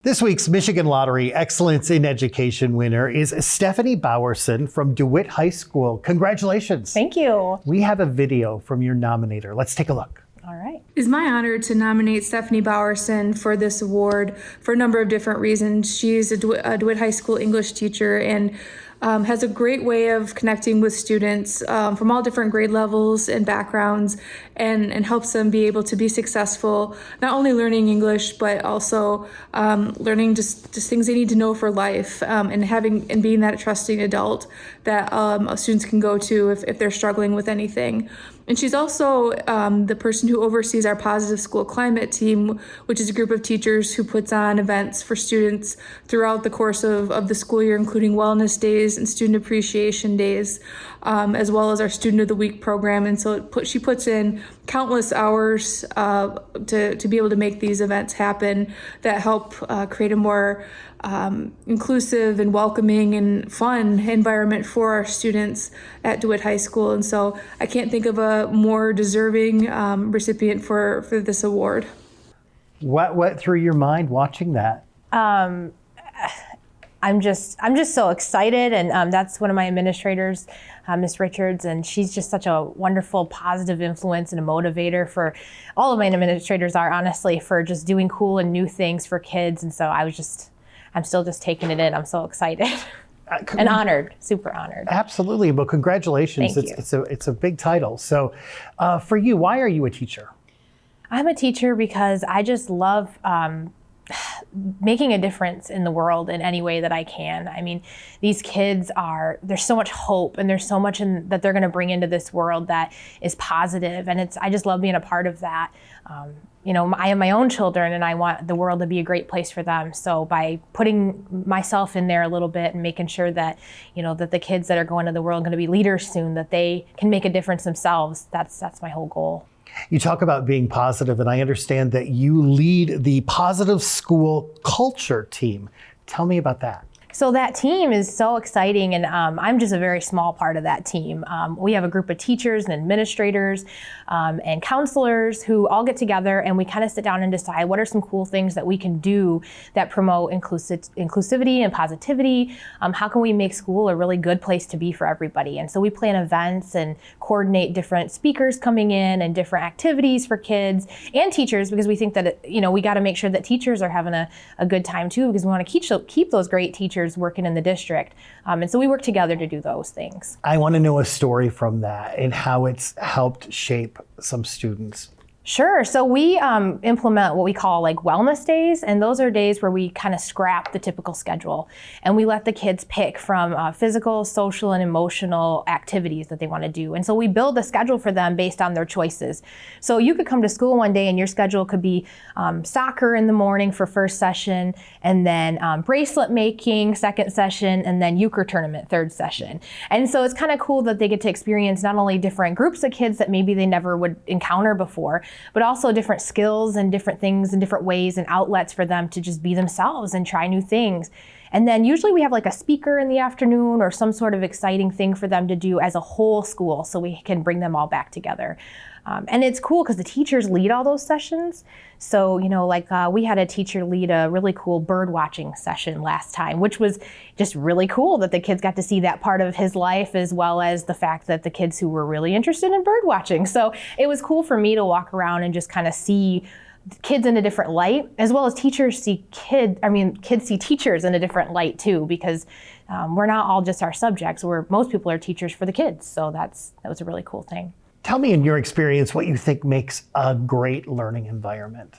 This week's Michigan Lottery Excellence in Education winner is Stephanie Bowerson from DeWitt High School. Congratulations. Thank you. We have a video from your nominator. Let's take a look. All right. It's my honor to nominate Stephanie Bowerson for this award for a number of different reasons. She's a DeWitt High School English teacher and has a great way of connecting with students from all different grade levels and backgrounds and helps them be able to be successful, not only learning English, but also learning just things they need to know for life and being that trusting adult that students can go to if they're struggling with anything. And she's also the person who oversees our Positive School Climate team, which is a group of teachers who puts on events for students throughout the course of the school year, including wellness days and student appreciation days, as well as our Student of the Week program. And so she puts in countless hours to be able to make these events happen that help create a more inclusive and welcoming and fun environment for our students at DeWitt High School. And so I can't think of a more deserving recipient for this award. What went through your mind watching that? I'm just so excited, and that's one of my administrators, Miss Richards, and she's just such a wonderful, positive influence and a motivator for all of my administrators are, honestly, for just doing cool and new things for kids. And so I'm still just taking it in. I'm so excited and honored, super honored. Absolutely. Well, congratulations. Thank you. It's a big title. So for you, why are you a teacher? I'm a teacher because I just love making a difference in the world in any way that I can. I mean, these kids there's so much hope and there's so much that they're going to bring into this world that is positive, and I just love being a part of that. I have my own children and I want the world to be a great place for them. So by putting myself in there a little bit and making sure that, that the kids that are going to the world are going to be leaders soon, that they can make a difference themselves, that's my whole goal. You talk about being positive, and I understand that you lead the Positive School Culture team. Tell me about that. So that team is so exciting, and I'm just a very small part of that team. We have a group of teachers and administrators and counselors who all get together, and we kind of sit down and decide what are some cool things that we can do that promote inclusivity and positivity. How can we make school a really good place to be for everybody? And so we plan events and coordinate different speakers coming in and different activities for kids and teachers, because we think that we got to make sure that teachers are having a good time too, because we want to keep those great teachers working in the district. And so we work together to do those things. I want to know a story from that and how it's helped shape some students. Sure. So we implement what we call like wellness days, and those are days where we kind of scrap the typical schedule and we let the kids pick from physical, social, and emotional activities that they want to do. And so we build a schedule for them based on their choices. So you could come to school one day and your schedule could be soccer in the morning for first session, and then bracelet making second session, and then euchre tournament third session. And so it's kind of cool that they get to experience not only different groups of kids that maybe they never would encounter before, but also different skills and different things and different ways and outlets for them to just be themselves and try new things. And then usually we have like a speaker in the afternoon or some sort of exciting thing for them to do as a whole school, so we can bring them all back together. And it's cool because the teachers lead all those sessions. So, we had a teacher lead a really cool bird watching session last time, which was just really cool that the kids got to see that part of his life, as well as the fact that the kids who were really interested in bird watching. So it was cool for me to walk around and just kind of see kids in a different light, as well as kids see teachers in a different light too, because we're not all just our subjects. Most people are teachers for the kids. So that was a really cool thing. Tell me, in your experience, what you think makes a great learning environment.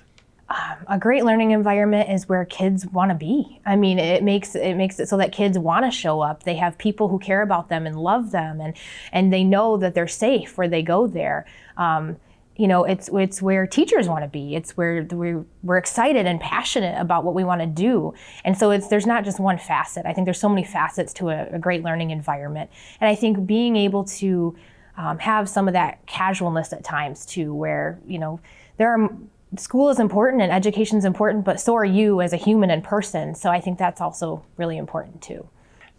A great learning environment is where kids want to be. I mean, it makes it so that kids want to show up. They have people who care about them and love them, and they know that they're safe where they go there. It's where teachers want to be. It's where we're excited and passionate about what we want to do. And so there's not just one facet. I think there's so many facets to a great learning environment. And I think being able to have some of that casualness at times too, where, school is important and education is important, but so are you as a human and person. So I think that's also really important too.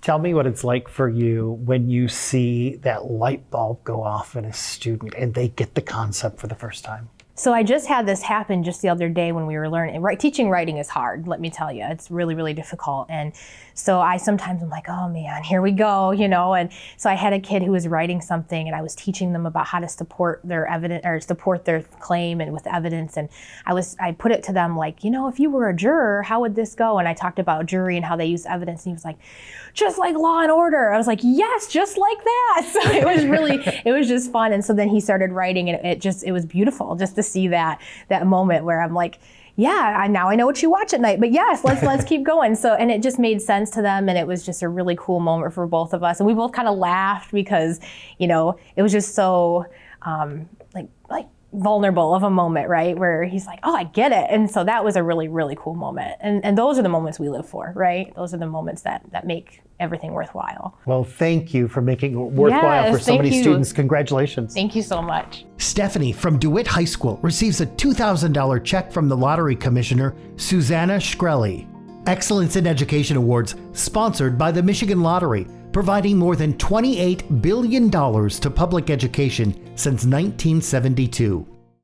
Tell me what it's like for you when you see that light bulb go off in a student and they get the concept for the first time. So I just had this happen just the other day when we were learning. Teaching writing is hard, let me tell you. It's really, really difficult. And so I'm like, oh man, here we go, And so I had a kid who was writing something, and I was teaching them about how to support their evidence or support their claim and with evidence. And I put it to them like, if you were a juror, how would this go? And I talked about jury and how they use evidence. And he was like, just like Law and Order. I was like, yes, just like that. So it was just fun. And so then he started writing, and it was beautiful just to see that moment where I'm like, yeah, now I know what you watch at night, but yes, let's keep going. So, and it just made sense to them, and it was just a really cool moment for both of us. And we both kind of laughed because, it was just so like vulnerable of a moment, right? Where he's like, oh, I get it. And so that was a really, really cool moment. And those are the moments we live for, right? Those are the moments that make everything worthwhile. Well, thank you for making it worthwhile for so many students. Congratulations. Thank you so much. Stephanie from DeWitt High School receives a $2,000 check from the Lottery Commissioner, Susanna Shkreli. Excellence in Education Awards sponsored by the Michigan Lottery, providing more than $28 billion to public education since 1972.